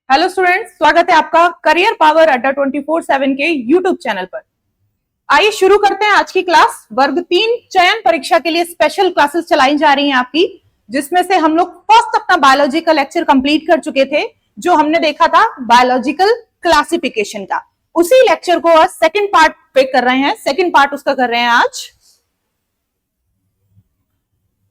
Hello students, स्वागत है आपका करियर पावर अड्डा 24/7 के यूट्यूब चैनल पर। आइए शुरू करते हैं आज की क्लास। वर्ग 3 चयन परीक्षा के लिए स्पेशल क्लासेस चलाई जा रही हैं आपकी, जिसमें से हम लोग फर्स्ट अपना बायोलॉजी का लेक्चर कंप्लीट कर चुके थे, जो हमने देखा था बायोलॉजिकल क्लासिफिकेशन का। उसी लेक्चर को आज सेकेंड पार्ट पे कर रहे हैं, सेकेंड पार्ट उसका कर रहे हैं आज।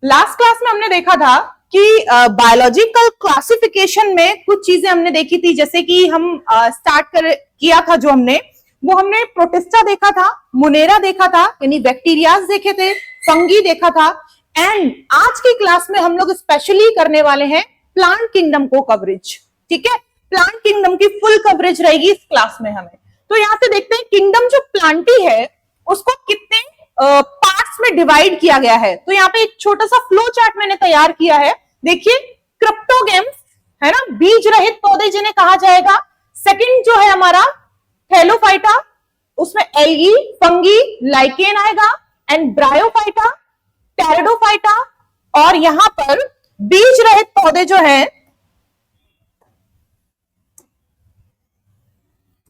लास्ट क्लास में हमने देखा था कि बायोलॉजिकल क्लासिफिकेशन में कुछ चीजें हमने देखी थी, जैसे कि हम किया था जो हमने प्रोटिस्टा देखा था, मुनेरा देखा था, यानी बैक्टीरियाज देखे थे, फंगी देखा था। एंड आज की क्लास में हम लोग स्पेशली करने वाले हैं प्लांट किंगडम को कवरेज। ठीक है, प्लांट किंगडम की फुल कवरेज रहेगी इस क्लास में हमें। तो यहां से देखते हैं किंगडम जो प्लांटी है उसको कितने पार्ट्स में डिवाइड किया गया है। तो यहाँ पे एक छोटा सा फ्लो चार्ट मैंने तैयार किया है। देखिए, क्रिप्टोगेम्स है ना, बीज रहित पौधे जिन्हें कहा जाएगा। सेकंड जो है हमारा थैलोफाइटा, उसमें एल्गी, फंगी, लाइकेन आएगा, एंड ब्रायोफाइटा, टेरिडोफाइटा। और यहां पर बीज रहित पौधे जो है,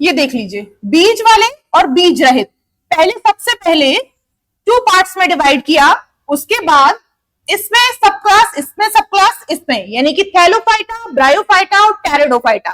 ये देख लीजिए, बीज वाले और बीज रहित। सबसे पहले 2 पार्ट्स में डिवाइड किया, उसके बाद इसमें सब क्लास, इसमें सब क्लास, इसमें, यानी कि थैलोफाइटा, ब्रायोफाइटा और टेरिडोफाइटा।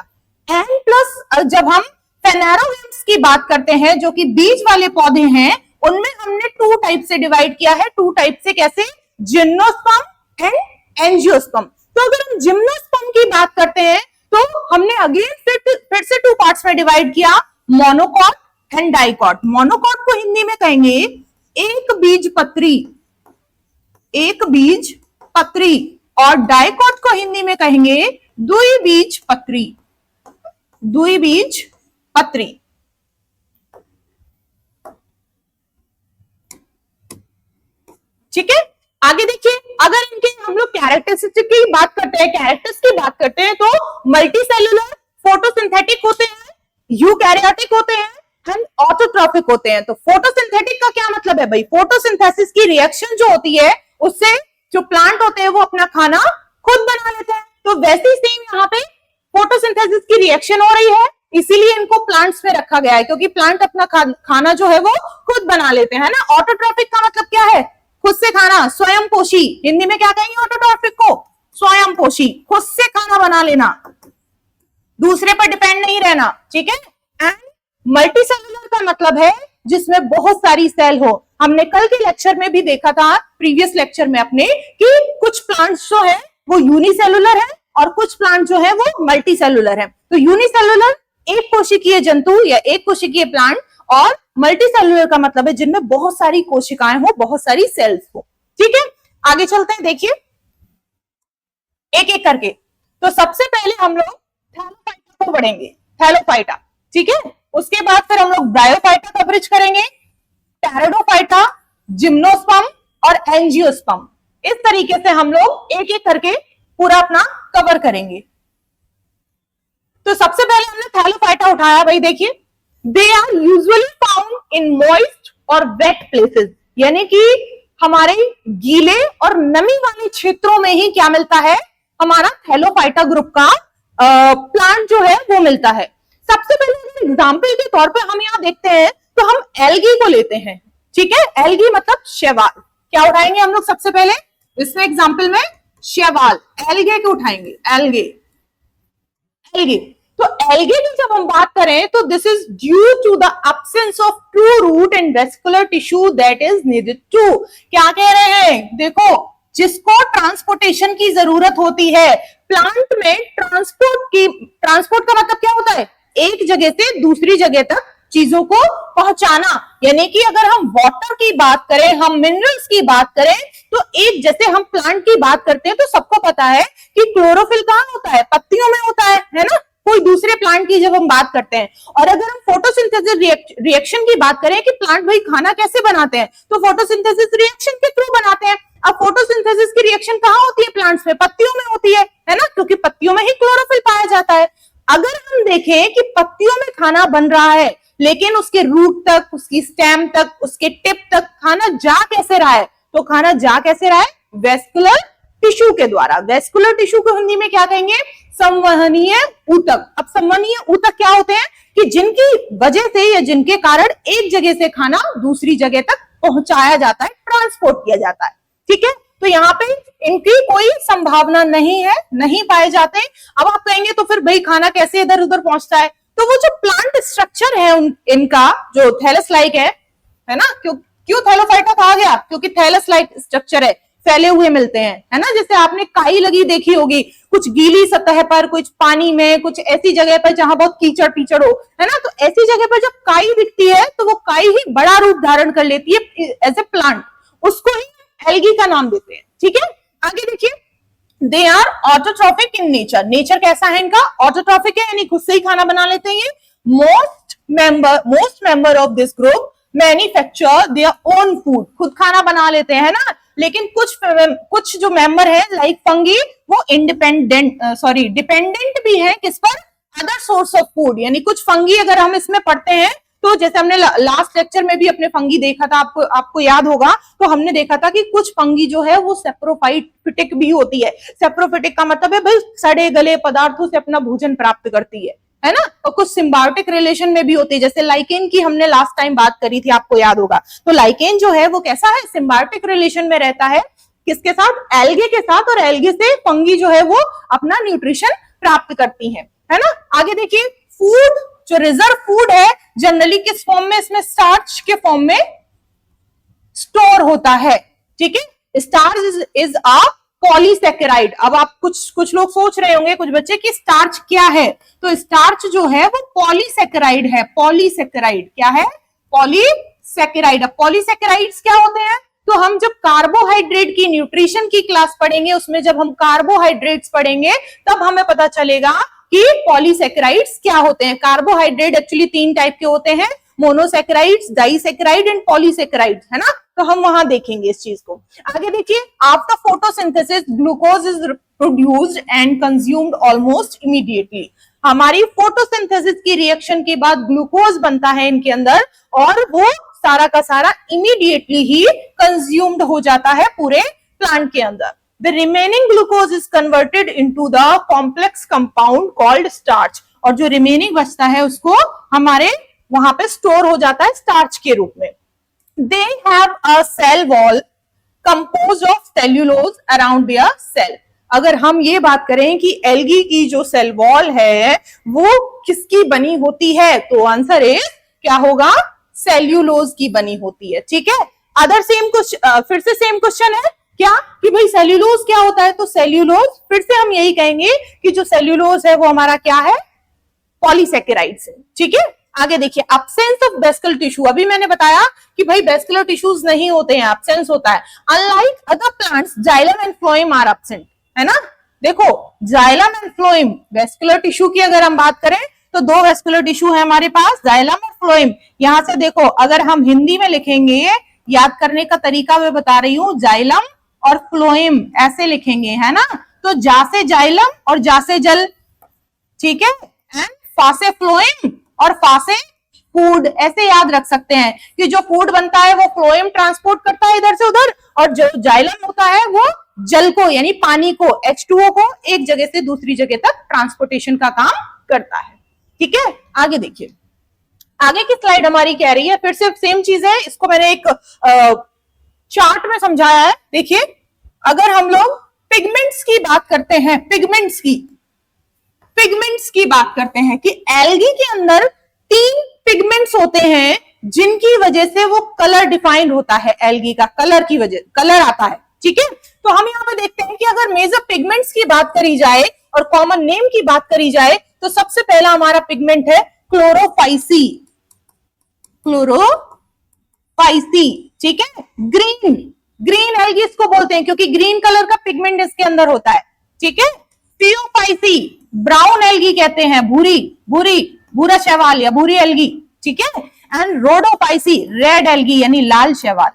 एंड प्लस जब हम फेनेरोगेम्स की बात करते हैं, जो कि बीज वाले पौधे हैं, उनमें हमने 2 टाइप से डिवाइड किया है। 2 टाइप से कैसे? Gymnosperm and angiosperm. तो अगर हम जिम्नोस्पर्म की बात करते हैं तो हमने अगेन फिर से 2 पार्ट्स में डिवाइड किया, मोनोकॉट एंड डाइकॉट। मोनोकॉट को हिंदी में कहेंगे एक बीज पत्री, एक बीज पत्री, और डाइकॉट को हिंदी में कहेंगे द्विबीज पत्री, द्विबीज पत्री। ठीक है, आगे देखिए, अगर इनके हम लोग कैरेक्टरिस्टिक की बात करते हैं, कैरेक्टर्स की बात करते हैं, तो मल्टीसेलुलर, फोटोसिंथेटिक होते हैं, यूकैरियोटिक होते हैं, ऑटोट्रॉफिक होते हैं। तो फोटोसिंथेटिक का क्या मतलब है भाई? फोटोसिंथेसिस की रिएक्शन जो होती है, उससे जो प्लांट होते हैं वो अपना खाना खुद बना लेते हैं। तो वैसे ही सेम यहाँ पे फोटोसिंथेसिस की रिएक्शन हो रही है, इसीलिए इनको प्लांट्स में रखा गया है, क्योंकि प्लांट अपना खाना जो है वो खुद बना लेते हैं ना। ऑटोट्रॉफिक का मतलब क्या है? खुद से खाना, स्वयं पोषी। हिंदी में क्या कहेंगे ऑटोट्रॉफिक को? स्वयं पोषी, खुद से खाना बना लेना, दूसरे पर डिपेंड नहीं रहना। ठीक है। एंड मल्टीसेलुलर का मतलब है जिसमें बहुत सारी सेल हो। हमने कल के लेक्चर में भी देखा था, प्रीवियस लेक्चर में अपने, कि कुछ प्लांट्स जो है वो यूनिसेलुलर है और कुछ प्लांट जो है वो मल्टीसेलुलर है। तो यूनिसेलुलर एक कोशिकीय जंतु या एक कोशिकीय प्लांट, और मल्टीसेलुलर का मतलब है जिनमें बहुत सारी कोशिकाएं हो, बहुत सारी सेल्स हो। ठीक है, आगे चलते हैं, देखिए एक एक करके। तो सबसे पहले हम लोग थैलोफाइटा को पढ़ेंगे, थैलोफाइटा। ठीक है, उसके बाद फिर हम लोग ब्रायोफाइटा कवरेज करेंगे, टेरिडोफाइटा, जिम्नोस्पर्म और एंजियोस्पर्म। इस तरीके से हम लोग एक एक करके पूरा अपना कवर करेंगे। तो सबसे पहले हमने थैलोफाइटा उठाया भाई। देखिए, they are usually found in moist और वेट प्लेसेस, यानी कि हमारे गीले और नमी वाले क्षेत्रों में ही क्या मिलता है? हमारा थैलोफाइटा ग्रुप का प्लांट जो है वो मिलता है। सबसे पहले एग्जाम्पल के तौर पे हम यहां देखते हैं तो हम एल्गी को लेते हैं। ठीक है, एल्गी मतलब शैवाल। क्या उठाएंगे हम लोग सबसे पहले इसमें एग्जाम्पल में? शैवाल, एल्गे को उठाएंगे, एल्गे, एल्गे। तो एल्गे की जब हम बात करें तो this is due to the absence of true root and vascular tissue that is needed to. क्या कह रहे हैं? देखो, जिसको ट्रांसपोर्टेशन की जरूरत होती है प्लांट में, ट्रांसपोर्ट का मतलब क्या होता है? एक जगह से दूसरी जगह तक चीजों को पहुंचाना। यानी कि अगर हम वाटर की बात करें, हम मिनरल्स की बात करें, तो एक जैसे हम प्लांट की बात करते हैं तो सबको पता है कि क्लोरोफिल कहां होता है? पत्तियों में होता है ना। कोई दूसरे प्लांट की जब हम बात करते हैं, और अगर हम फोटोसिंथेसिस रिएक्शन की बात करें कि प्लांट भाई खाना कैसे बनाते हैं, तो फोटोसिंथेसिस रिएक्शन के थ्रू बनाते हैं। अब फोटोसिंथेसिस की रिएक्शन कहां होती है प्लांट्स में? पत्तियों में होती है ना, क्योंकि पत्तियों में ही क्लोरोफिल पाया जाता है। अगर हम देखें कि पत्तियों में खाना बन रहा है, लेकिन उसके रूट तक, उसकी स्टेम तक, उसके टिप तक खाना जा कैसे रहा है? तो खाना जा कैसे रहा है? वेस्कुलर टिश्यू के द्वारा। वेस्कुलर टिश्यू को हिंदी में क्या कहेंगे? संवहनीय ऊतक। अब संवहनीय ऊतक क्या होते हैं? कि जिनकी वजह से या जिनके कारण एक जगह से खाना दूसरी जगह तक पहुंचाया जाता है, ट्रांसपोर्ट किया जाता है। ठीक है, तो यहाँ पे इनकी कोई संभावना नहीं है, नहीं पाए जाते। अब आप कहेंगे तो फिर भाई खाना कैसे इधर उधर पहुंचता है? तो वो जो प्लांट स्ट्रक्चर है इनका जो थैलस लाइक है ना, क्यों थैलोफाइटा कहा गया? क्योंकि थैलस लाइक स्ट्रक्चर है, फैले हुए मिलते हैं, है ना। जैसे आपने काई लगी देखी होगी, कुछ गीली सतह पर, कुछ पानी में, कुछ ऐसी जगह पर जहां बहुत कीचड़ पीचड़ हो, है ना। तो ऐसी जगह पर जब काई दिखती है तो वो काई ही बड़ा रूप धारण कर लेती है एज ए प्लांट, उसको ही एल्गी का नाम देते हैं। ठीक है, आगे देखिए, they are autotrophic in nature. Nature कैसा है इनका? ऑटोट्रॉफिक है, यानी खुद से ही खाना बना लेते हैं ये। Most member of this group manufacture their own food. खुद खाना बना लेते हैं ना, लेकिन कुछ जो मेंबर है लाइक फंगी, वो डिपेंडेंट भी है किस पर? Other source of food. यानी कुछ फंगी अगर हम इसमें पढ़ते हैं तो जैसे हमने लास्ट लेक्चर में भी अपने फंगी देखा था, आपको याद होगा, तो हमने देखा था कि कुछ फंगी जो है वो सेप्रोफाइटिक भी होती है। सेप्रोफाइटिक का मतलब है भाई सड़े गले पदार्थों से अपना भोजन प्राप्त करती है ना। और कुछ सिम्बायोटिक रिलेशन में भी होती है, जैसे लाइकेन की हमने लास्ट टाइम बात करी थी, आपको याद होगा। तो लाइकेन जो है वो कैसा है? सिम्बायोटिक रिलेशन में रहता है, किसके साथ? एल्गे के साथ, और एल्गे से फंगी जो है वो अपना न्यूट्रिशन प्राप्त करती है ना। आगे देखिए, फूड जो रिजर्व फूड है जनरली किस फॉर्म में? इसमें स्टार्च के फॉर्म में स्टोर होता है। ठीक है, स्टार्च इज अ पॉलीसेकेराइड। अब आप कुछ लोग सोच रहे होंगे, कुछ बच्चे, कि स्टार्च क्या है? तो स्टार्च जो है वो पॉलीसेकेराइड है। पॉलीसेकेराइड क्या है? पॉलीसेकेराइड। अब पॉलीसेकेराइड्स क्या होते हैं? तो हम जब कार्बोहाइड्रेट की न्यूट्रिशन की क्लास पढ़ेंगे, उसमें जब हम कार्बोहाइड्रेट्स पढ़ेंगे तब हमें पता चलेगा कि पॉलीसेकेराइड्स क्या होते हैं। कार्बोहाइड्रेट एक्चुअली 3 टाइप के होते हैं, मोनोसेकेराइड्स, डाइसेकेराइड एंड पॉलीसेकेराइड्स, है ना। तो हम वहां देखेंगे इस चीज को। आगे देखिए, after photosynthesis glucose is produced and consumed almost immediately. हमारी फोटोसिंथेसिस की रिएक्शन के बाद ग्लूकोज बनता है इनके अंदर, और वो सारा का सारा इमीडिएटली ही कंज्यूम्ड हो जाता है पूरे प्लांट के अंदर। The remaining glucose is converted into the complex compound called starch। और जो रिमेनिंग बचता है उसको हमारे वहां पे स्टोर हो जाता है स्टार्च के रूप में। They have a cell wall composed of cellulose around their cell। अगर हम ये बात करें कि एल्गी की जो सेल वॉल है वो किसकी बनी होती है, तो आंसर इज क्या होगा? सेल्यूलोज की बनी होती है। ठीक है, अदर सेम कुछ फिर से सेम क्वेश्चन है क्या कि भाई सेल्यूलोज क्या होता है? तो सेल्यूलोज फिर से हम यही कहेंगे कि जो सेल्यूलोज है वो हमारा क्या है? पॉलीसेकेराइड्स है। ठीक है, आगे देखिए, एब्सेंस ऑफ वेस्कुलर टिश्यू। अभी मैंने बताया कि भाई वेस्कुलर टिश्यूज नहीं होते हैं, एब्सेंस होता है। Unlike other plants xylem and phloem are absent, है ना। देखो, xylem and phloem, vascular tissue की अगर हम बात करें तो 2 वेस्कुलर टिश्यू है हमारे पास, जाइलम और फ्लोएम। यहां से देखो, अगर हम हिंदी में लिखेंगे, याद करने का तरीका मैं बता रही हूं, जाइलम और फ्लोएम ऐसे लिखेंगे, है ना। तो जा से जाइलम और जा से जल, ठीक है, एंड फा से फ्लोएम और फा से फूड, ऐसे याद रख सकते हैं कि जो फूड बनता है वो फ्लोएम ट्रांसपोर्ट करता है इधर से उधर, और जो जाइलम होता है वो जल को यानी पानी को, H2O को एक जगह से दूसरी जगह तक ट्रांसपोर्टेशन का काम करता है। ठीक है, आगे देखिए, आगे की स्लाइड हमारी कह रही है, फिर से सेम चीज है, इसको मैंने एक चार्ट में समझाया है। देखिए, अगर हम लोग पिगमेंट्स की बात करते हैं, पिगमेंट्स की बात करते हैं कि एल्गी के अंदर 3 पिगमेंट्स होते हैं जिनकी वजह से वो कलर डिफाइंड होता है, एल्गी का कलर की वजह, कलर आता है। ठीक है, तो हम यहाँ पे देखते हैं कि अगर मेजर पिगमेंट्स की बात करी जाए और कॉमन नेम की बात करी जाए तो सबसे पहला हमारा पिगमेंट है क्लोरोफाइसी। ठीक है, ग्रीन एल्गी इसको बोलते हैं क्योंकि ग्रीन कलर का पिगमेंट इसके अंदर होता है। ठीक है, थियोफाइसी ब्राउन एल्गी कहते हैं, भूरा शैवाल या भूरी एल्गी। ठीक है, एंड रोडोफाइसी रेड एल्गी यानी लाल शैवाल।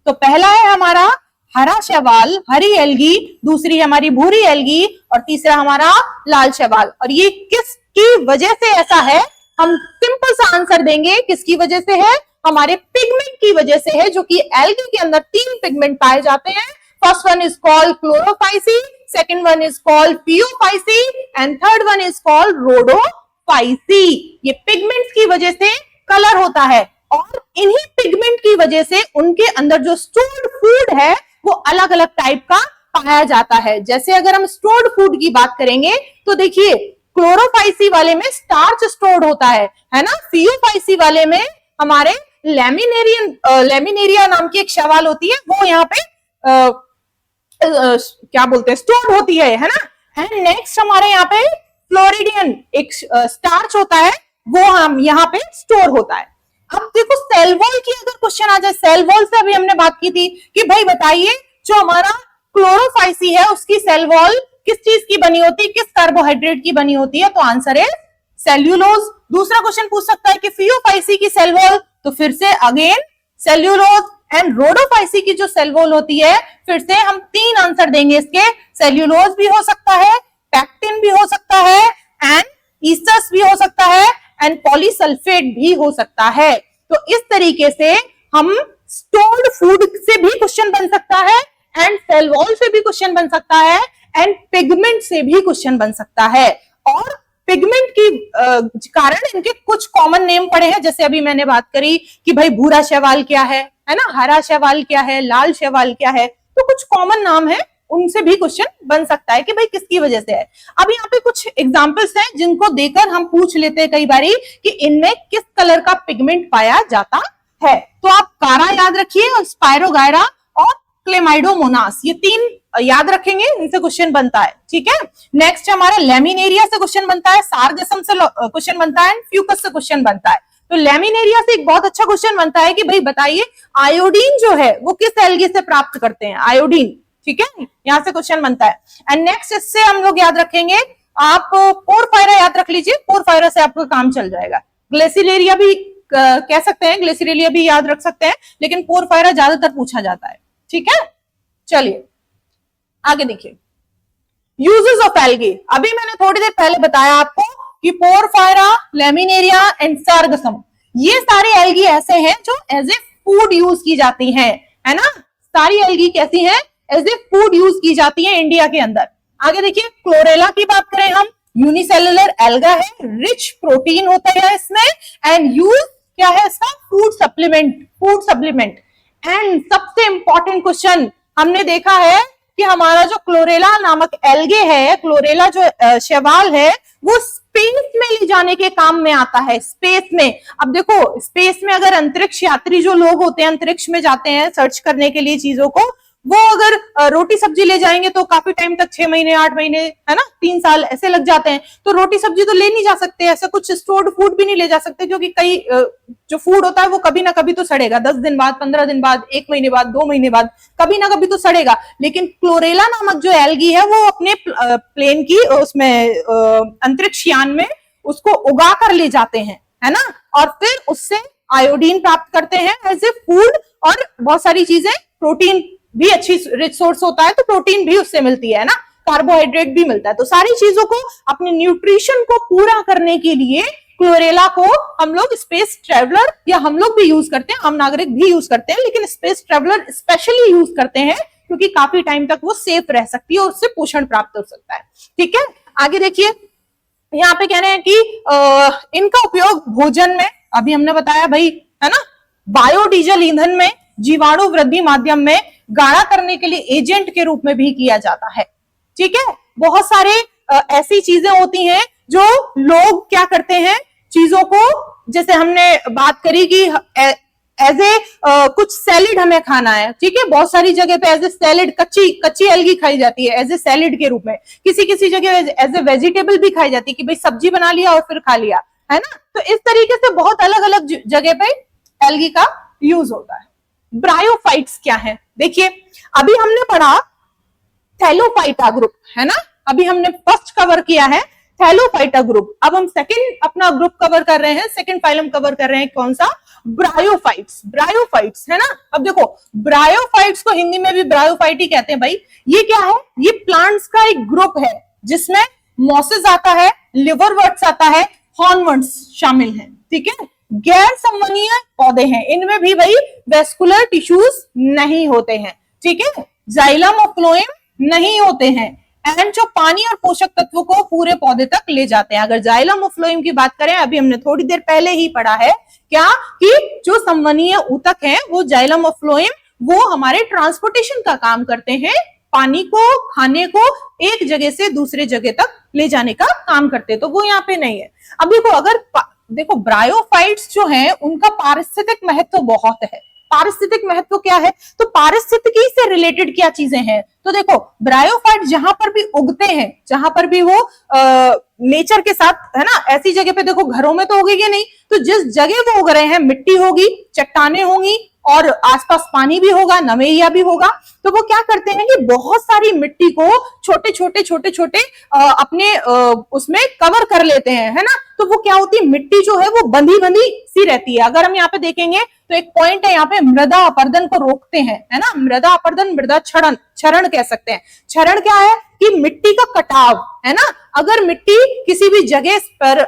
तो पहला है हमारा हरा शैवाल, हरी एल्गी, दूसरी हमारी भूरी एल्गी, और तीसरा हमारा लाल शैवाल। और ये किसकी वजह से ऐसा है? हम सिंपल सा आंसर देंगे, किसकी वजह से है? हमारे पिगमेंट की वजह से है, जो कि एल्गी के अंदर 3 पिगमेंट पाए जाते हैं, first one is called Chlorophyceae, second one is called Phaeophyceae and third one is called Rhodophyceae. ये पिगमेंट्स की वजह से कलर होता है और इन्हीं पिगमेंट की वजह से उनके अंदर जो स्टोर्ड फूड है वो अलग अलग टाइप का पाया जाता है। जैसे अगर हम स्टोर्ड फूड की बात करेंगे तो देखिए क्लोरोफाइसी वाले में स्टार्च स्टोर्ड होता है ना। फियोफाइसी वाले में हमारे लेमिनेरिया नाम की एक शैवाल होती है, वो यहाँ पे क्या बोलते हैं स्टोर होती है ना। एंड नेक्स्ट हमारे यहाँ पे फ्लोरिडियन एक स्टार्च होता है, वो हम यहाँ पे स्टोर होता है। अब देखो सेल वॉल की अगर क्वेश्चन आ जाए, सेल वॉल से अभी हमने बात की थी कि भाई बताइए जो हमारा क्लोरोफाइसी है उसकी सेल वॉल किस चीज की बनी होती है, किस कार्बोहाइड्रेट की बनी होती है, तो आंसर है सेल्यूलोज। दूसरा क्वेश्चन पूछ सकता है कि फियोफाइसी की सेल वॉल, तो फिर से अगेन सेल्यूलोज। एंड रोडोफाइसी की जो सेल वॉल होती है फिर से हम 3 आंसर देंगे इसके, सेल्यूलोज भी हो सकता है, पैक्टिन भी हो सकता है एंड ईस्टर्स भी हो सकता है एंड पॉलीसल्फेट भी हो सकता है। तो इस तरीके से हम स्टोर्ड फूड से भी क्वेश्चन बन सकता है एंड सेल वॉल से भी क्वेश्चन बन सकता है एंड पिगमेंट से भी क्वेश्चन बन सकता है। और पिगमेंट की कारण इनके कुछ कॉमन नेम पड़े हैं, जैसे अभी मैंने बात करी कि भाई भूरा शैवाल क्या है ना, हरा शैवाल क्या है, लाल शैवाल क्या है, तो कुछ कॉमन नाम है, उनसे भी क्वेश्चन बन सकता है कि भाई किसकी वजह से है। अब यहाँ पे कुछ एग्जांपल्स हैं जिनको देकर हम पूछ लेते हैं कई बारी कि इनमें किस कलर का पिगमेंट पाया जाता है। तो आप कारा याद रखिए और स्पायरोगायरा और क्लेमाइडोमोनास, ये 3 याद रखेंगे, इनसे क्वेश्चन बनता है। ठीक है, नेक्स्ट हमारा लेमिनेरिया से क्वेश्चन बनता है, सारगसम से क्वेश्चन बनता है, फ्यूकस से क्वेश्चन बनता है। तो लेमिनेरिया से एक बहुत अच्छा क्वेश्चन बनता है कि भाई बताइए आयोडीन जो है वो किस एल्गी से प्राप्त करते हैं, आयोडीन। ठीक है, यहां से क्वेश्चन बनता है। एंड नेक्स्ट इससे हम लोग याद रखेंगे, आप पोरफायरा याद रख लीजिए, पोरफायरा से आपका काम चल जाएगा। ग्लेसिलेरिया भी कह सकते हैं, ग्लेसिलेरिया भी याद रख सकते हैं, लेकिन पोरफायरा ज्यादातर पूछा जाता है। ठीक है, चलिए आगे देखिए यूजेस ऑफ एल्गी। अभी मैंने थोड़ी देर पहले बताया आपको कि पोरफायरा, लेमिनेरिया एंड सारगसम, ये सारे एल्गी ऐसे हैं जो एज ए फूड यूज की जाती हैं, है ना। सारी एल्गी कैसी हैं, एज ए फूड यूज की जाती है इंडिया के अंदर। आगे देखिए क्लोरेला की बात करें हम, यूनिसेलुलर एल्गा है, रिच प्रोटीन होता है इसमें एंड यूज क्या है इसका, फूड सप्लीमेंट। एंड सबसे इंपॉर्टेंट क्वेश्चन हमने देखा है कि हमारा जो क्लोरेला नामक एल्गे है, क्लोरेला जो शैवाल है, वो स्पेस में ले जाने के काम में आता है, स्पेस में। अब देखो स्पेस में अगर अंतरिक्ष यात्री जो लोग होते हैं अंतरिक्ष में जाते हैं सर्च करने के लिए चीजों को, वो अगर रोटी सब्जी ले जाएंगे तो काफी टाइम तक 6 महीने 8 महीने है ना 3 साल ऐसे लग जाते हैं। तो रोटी सब्जी तो ले नहीं जा सकते, ऐसा कुछ स्टोर्ड फूड भी नहीं ले जा सकते, क्योंकि कई जो फूड होता है वो कभी ना कभी तो सड़ेगा, 10 दिन बाद, 15 दिन बाद, 1 महीने बाद, 2 महीने बाद, कभी ना कभी तो सड़ेगा। लेकिन क्लोरेला नामक जो एल्गी है वो अपने प्लेन की उसमें अंतरिक्ष यान में उसको उगा कर ले जाते हैं, है ना, और फिर उससे आयोडीन प्राप्त करते हैं एज ए फूड, और बहुत सारी चीजें, प्रोटीन भी अच्छी रिच सोर्स होता है तो प्रोटीन भी उससे मिलती है ना, कार्बोहाइड्रेट भी मिलता है। तो सारी चीजों को अपने न्यूट्रिशन को पूरा करने के लिए क्लोरेला को हम लोग स्पेस ट्रेवलर, या हम लोग भी यूज करते हैं, आम नागरिक भी यूज करते हैं, लेकिन स्पेस ट्रेवलर स्पेशली यूज करते हैं क्योंकि काफी टाइम तक वो सेफ रह सकती है और उससे पोषण प्राप्त हो सकता है। ठीक है, आगे देखिए यहाँ पे कह रहे हैं कि इनका उपयोग भोजन में, अभी हमने बताया भाई है ना, बायोडीजल ईंधन में, जीवाणु वृद्धि माध्यम में, गाढ़ा करने के लिए एजेंट के रूप में भी किया जाता है। ठीक है, बहुत सारे ऐसी चीजें होती हैं जो लोग क्या करते हैं चीजों को, जैसे हमने बात करी कि एज ए कुछ सैलिड हमें खाना है, ठीक है, बहुत सारी जगह पे एज ए सैलिड कच्ची एल्गी खाई जाती है एज ए सैलिड के रूप में, किसी जगह एज ए वेजिटेबल भी खाई जाती है कि भाई सब्जी बना लिया और फिर खा लिया, है ना। तो इस तरीके से बहुत अलग अलग जगह पे एल्गी का यूज होता है। ब्रायोफाइट्स क्या है, देखिए अभी हमने पढ़ा थैलोफाइटा ग्रुप, है ना, अभी हमने फर्स्ट कवर किया है थैलोफाइटा ग्रुप, अब हम सेकंड अपना ग्रुप कवर कर रहे हैं, सेकंड फाइलम कवर कर रहे हैं, कौन सा, ब्रायोफाइट्स, है ना। अब देखो ब्रायोफाइट्स को हिंदी में भी ब्रायोफाइट ही कहते हैं भाई। ये क्या है, ये प्लांट्स का एक ग्रुप है जिसमें मॉसेस आता है, लिवरवर्ट्स आता है, हॉर्नवर्ट्स शामिल हैं। ठीक है, गैर संवहनीय पौधे हैं, इनमें भी भाई वेस्कुलर टिश्यूज नहीं होते हैं। ठीक है, जाइलम और फ्लोएम नहीं होते हैं, एंड जो पानी और पोषक तत्वों को पूरे पौधे तक ले जाते हैं। अगर जाइलम और फ्लोएम की बात करें, अभी हमने थोड़ी देर पहले ही पढ़ा है क्या कि जो संवहनीय ऊतक है वो जाइलम और फ्लोएम वो हमारे ट्रांसपोर्टेशन का काम करते हैं, पानी को खाने को एक जगह से दूसरे जगह तक ले जाने का काम करते हैं, तो वो यहाँ पे नहीं है। अब देखो अगर देखो ब्रायोफाइट्स जो हैं उनका पारिस्थितिक महत्व बहुत है। पारिस्थितिक महत्व क्या है, तो पारिस्थितिकी से रिलेटेड क्या चीजें हैं, तो देखो ब्रायोफाइट जहां पर भी उगते हैं, जहां पर भी वो नेचर के साथ है ना, ऐसी जगह पे देखो घरों में तो उगेंगे नहीं, तो जिस जगह वो उग रहे हैं मिट्टी होगी, चट्टाने होंगी और आसपास पानी भी होगा, नवेया भी होगा, तो वो क्या करते हैं कि बहुत सारी मिट्टी को छोटे छोटे अपने उसमें कवर कर लेते हैं, है ना। तो वो क्या होती है, मिट्टी जो है वो बंधी सी रहती है। अगर हम यहाँ पे देखेंगे तो एक पॉइंट है यहाँ पे, मृदा अपरदन को रोकते हैं, है ना। मृदा अपरदन, मृदा क्षरण कह सकते हैं। क्षरण क्या है कि मिट्टी का कटाव, है ना। अगर मिट्टी किसी भी जगह पर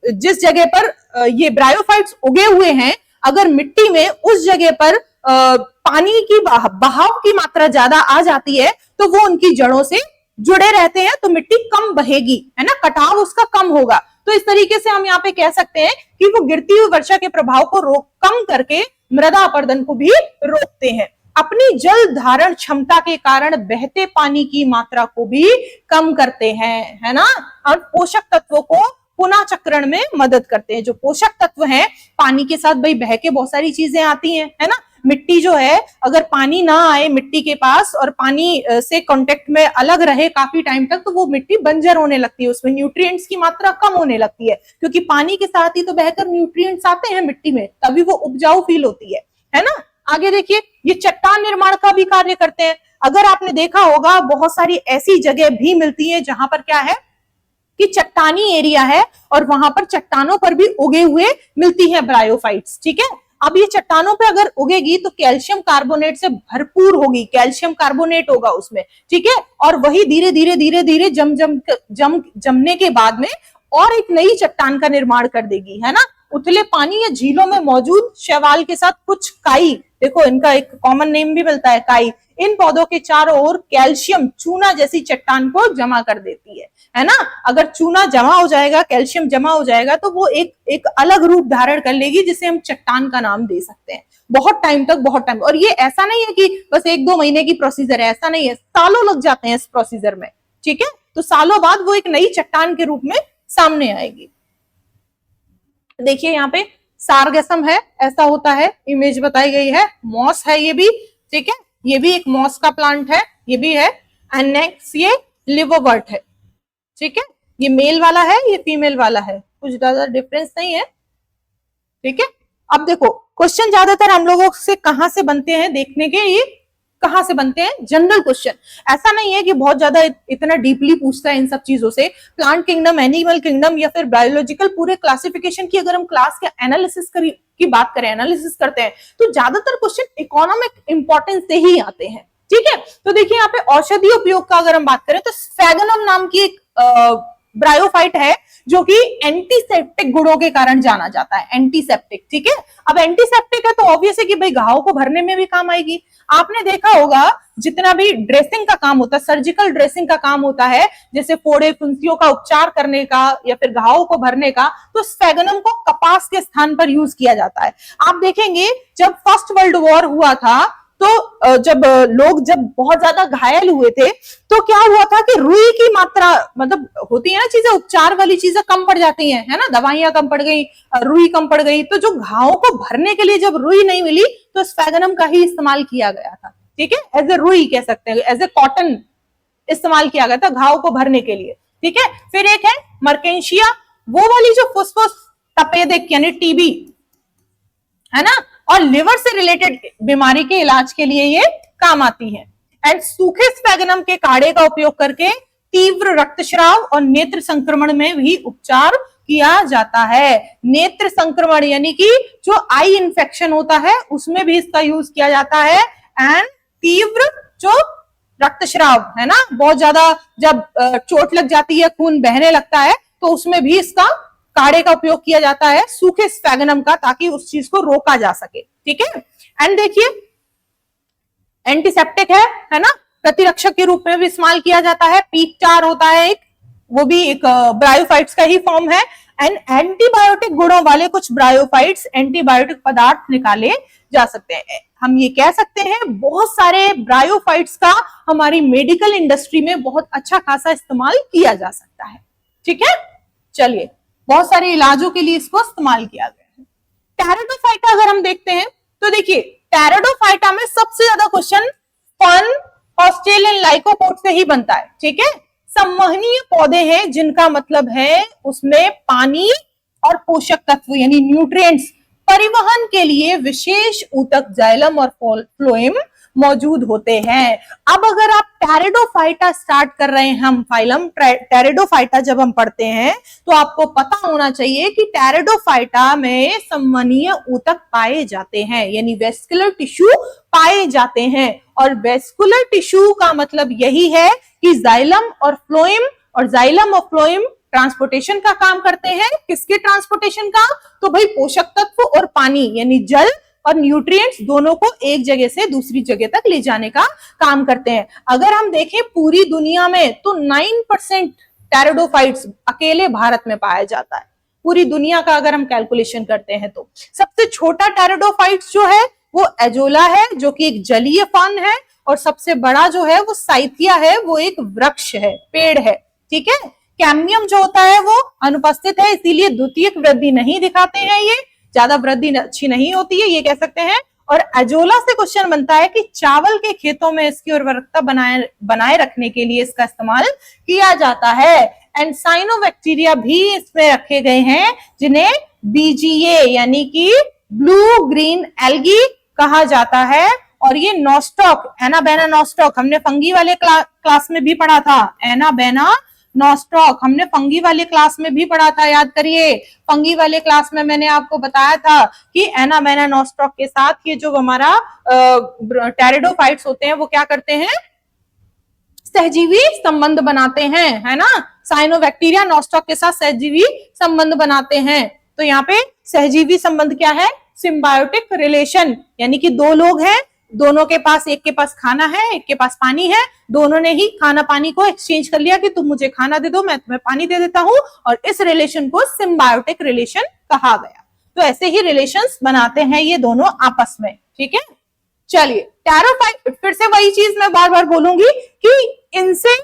जिस जगह पर ये ब्रायोफाइट्स उगे हुए हैं, अगर मिट्टी में उस जगह पर पानी की बहाव की मात्रा ज्यादा आ जाती है तो वो उनकी जड़ों से जुड़े रहते हैं, तो मिट्टी कम बहेगी, है ना, कटाव उसका कम होगा। तो इस तरीके से हम यहाँ पे कह सकते हैं कि वो गिरती हुई वर्षा के प्रभाव को कम करके मृदा अपरदन को भी रोकते हैं। अपनी जल धारण क्षमता के कारण बहते पानी की मात्रा को भी कम करते हैं, है ना, और पोषक तत्वों को पुनः चक्रण में मदद करते हैं। जो पोषक तत्व हैं पानी के साथ भाई बह के बहुत सारी चीजें आती हैं, है ना। मिट्टी जो है अगर पानी ना आए मिट्टी के पास और पानी से कांटेक्ट में अलग रहे काफी टाइम तक, तो वो मिट्टी बंजर होने लगती है, उसमें न्यूट्रिएंट्स की मात्रा कम होने लगती है, क्योंकि पानी के साथ ही तो बहकर न्यूट्रिएंट्स आते हैं मिट्टी में, तभी वो उपजाऊ फील होती है ना। आगे देखिए, ये चट्टान निर्माण का भी कार्य करते हैं। अगर आपने देखा होगा बहुत सारी ऐसी जगह भी मिलती है जहां पर क्या है कि चट्टानी एरिया है और वहां पर चट्टानों पर भी उगे हुए मिलती है ब्रायोफाइट्स, ठीक है। अब ये चट्टानों पे अगर उगेगी तो कैल्शियम कार्बोनेट से भरपूर होगी, कैल्शियम कार्बोनेट होगा उसमें, ठीक है। और वही धीरे धीरे जमने के बाद में और एक नई चट्टान का निर्माण कर देगी, है ना। उथले पानी या झीलों में मौजूद शैवाल के साथ कुछ काई, देखो इनका एक कॉमन नेम भी मिलता है काई, इन पौधों के चारों ओर कैल्शियम चूना जैसी चट्टान को जमा कर देती है ना। अगर चूना जमा हो जाएगा, कैल्शियम जमा हो जाएगा, तो वो एक अलग रूप धारण कर लेगी जिसे हम चट्टान का नाम दे सकते हैं। बहुत टाइम, और ये ऐसा नहीं है कि बस 1-2 महीने की प्रोसीजर है, ऐसा नहीं है, सालों लग जाते हैं इस प्रोसीजर में, ठीक है। तो सालों बाद वो एक नई चट्टान के रूप में सामने आएगी। देखिए यहाँ पे सारगेसम है, ऐसा होता है, इमेज बताई गई है। मॉस है ये भी, ठीक है, ये भी एक मॉस का प्लांट है, ये भी है। एंड नेक्स्ट ये लिवरवर्ट है, ठीक है, ये मेल वाला है, ये फीमेल वाला है, कुछ ज्यादा डिफरेंस नहीं है, ठीक है। अब देखो क्वेश्चन ज्यादातर हम लोगों से कहां से बनते हैं देखने के, ये कहां से बनते हैं, जनरल क्वेश्चन, ऐसा नहीं है कि बहुत ज्यादा इतना डीपली पूछता है इन सब चीजों से। प्लांट किंगडम, एनिमल किंगडम या फिर बायोलॉजिकल पूरे क्लासिफिकेशन की अगर हम क्लास के एनालिसिस की बात करें, एनालिसिस करते हैं, तो ज्यादातर क्वेश्चन इकोनॉमिक इंपॉर्टेंस से ही आते हैं, ठीक है। तो देखिए यहाँ पे औषधीय उपयोग का अगर हम बात करें तो स्फेगनम नाम की एक ब्रायोफाइट है जो कि एंटीसेप्टिक गुणों के कारण जाना जाता है, एंटीसेप्टिक, ठीक है। अब एंटीसेप्टिक है तो ऑब्वियस है कि भाई घाव को भरने में भी काम आएगी। आपने देखा होगा जितना भी ड्रेसिंग का काम होता है, सर्जिकल ड्रेसिंग का काम होता है, जैसे फोड़े फुंसियों का उपचार करने का या फिर घाव को भरने का, तो स्फेगनम को कपास के स्थान पर यूज किया जाता है। आप देखेंगे जब फर्स्ट वर्ल्ड वॉर हुआ था तो जब बहुत ज्यादा घायल हुए थे तो क्या हुआ था कि रुई की मात्रा, मतलब होती है ना चीजें, उपचार वाली चीजें कम पड़ जाती हैं, है ना, दवाइयां कम पड़ गई, रुई कम पड़ गई, तो जो घावों को भरने के लिए जब रुई नहीं मिली तो स्फेगनम का ही इस्तेमाल किया गया था, ठीक है, एज ए रुई कह सकते हैं, एज ए कॉटन इस्तेमाल किया गया था घाव को भरने के लिए, ठीक है। फिर एक है मर्केंशिया, वो वाली जो फुसफुस तपेदिक यानी टीबी, है ना, और लिवर से रिलेटेड बीमारी के इलाज के लिए ये काम आती है। एंड सूखे स्फेगनम के काढ़े का उपयोग करके तीव्र रक्तस्राव और नेत्र संक्रमण में भी उपचार किया जाता है। नेत्र संक्रमण यानी कि जो आई इन्फेक्शन होता है उसमें भी इसका यूज किया जाता है। एंड तीव्र जो रक्तस्राव है ना, बहुत ज्यादा जब चोट लग जाती है, खून बहने लगता है, तो उसमें भी इसका काढ़े का उपयोग किया जाता है सूखे स्फेगनम का, ताकि उस चीज को रोका जा सके, ठीक है। एंड देखिए एंटीसेप्टिक है ना, प्रतिरक्षक के रूप में भी इस्तेमाल किया जाता है। पीक टार होता है एक, वो भी एक ब्रायोफाइट्स का ही फॉर्म है। एंड एंटीबायोटिक गुणों वाले कुछ ब्रायोफाइट्स एंटीबायोटिक पदार्थ निकाले जा सकते हैं। हम ये कह सकते हैं बहुत सारे ब्रायोफाइट्स का हमारी मेडिकल इंडस्ट्री में बहुत अच्छा खासा इस्तेमाल किया जा सकता है। ठीक है, चलिए, बहुत सारे इलाजों के लिए इसको इस्तेमाल किया गया है। टेरिडोफाइटा अगर हम देखते हैं तो देखिए, टेरिडोफाइटा में सबसे ज्यादा क्वेश्चन फर्न, हॉस्टेल एंड लाइकोपोड से ही बनता है। ठीक है, संवहनीय पौधे हैं जिनका मतलब है उसमें पानी और पोषक तत्व यानी न्यूट्रिएंट्स परिवहन के लिए विशेष ऊतक जाइलम और फ्लोएम मौजूद होते हैं। अब अगर आप टेरिडोफाइटा स्टार्ट कर रहे हैं, हम फाइलम टेरिडोफाइटा जब हम पढ़ते हैं तो आपको पता होना चाहिए कि टेरिडोफाइटा में संवहनीय ऊतक पाए जाते हैं यानी वेस्कुलर टिश्यू पाए जाते हैं। और वेस्कुलर टिश्यू का मतलब यही है कि जाइलम और फ्लोएम, और जाइलम और फ्लोएम ट्रांसपोर्टेशन का काम करते हैं। किसके ट्रांसपोर्टेशन का? तो भाई पोषक तत्व और पानी यानी जल और न्यूट्रिएंट्स दोनों को एक जगह से दूसरी जगह तक ले जाने का काम करते हैं। अगर हम देखें पूरी दुनिया में तो 9% टेरिडोफाइट्स अकेले भारत में पाया जाता है। पूरी दुनिया का अगर हम कैलकुलेशन करते हैं तो सबसे छोटा टेरिडोफाइट्स जो है वो एजोला है, जो कि एक जलीय फर्न है, और सबसे बड़ा जो है वो साइथिया है, वो एक वृक्ष है, पेड़ है। ठीक है, कैम्बियम जो होता है वो अनुपस्थित है, इसीलिए द्वितीयक वृद्धि नहीं दिखाते हैं, ये ज्यादा वृद्धि अच्छी नहीं होती है, ये कह सकते हैं। और एजोला से क्वेश्चन बनता है कि चावल के खेतों में इसकी उर्वरकता बनाए रखने के लिए इसका इस्तेमाल किया जाता है। एंड साइनोबैक्टीरिया भी इसमें रखे गए हैं जिन्हें बीजीए यानी कि ब्लू ग्रीन एल्गी कहा जाता है। और ये नॉस्टॉक, एनाबेना नॉस्टॉक, हमने फंगी वाले क्लास में भी पढ़ा था। एनाबेना नॉस्टॉक हमने फंगी वाले क्लास में भी पढ़ा था, याद करिए। फंगी वाले क्लास में मैंने आपको बताया था कि एनाबेना नॉस्टॉक के साथ ये जो हमारा टेरिडोफाइट्स होते हैं वो क्या करते हैं, सहजीवी संबंध बनाते हैं, है ना। साइनोबैक्टीरिया नॉस्टॉक के साथ सहजीवी संबंध बनाते हैं। तो यहाँ पे सहजीवी संबंध क्या है? सिम्बायोटिक रिलेशन, यानी कि दो लोग हैं, दोनों के पास, एक के पास खाना है, एक के पास पानी है, दोनों ने ही खाना पानी को एक्सचेंज कर लिया कि तुम मुझे खाना दे दो, मैं तुम्हें पानी दे देता हूं, और इस रिलेशन को सिम्बायोटिक रिलेशन कहा गया। तो ऐसे ही रिलेशंस बनाते हैं ये दोनों आपस में। ठीक है, चलिए, टेरिडोफाइट, फिर से वही चीज मैं बार बार बोलूंगी कि इनसे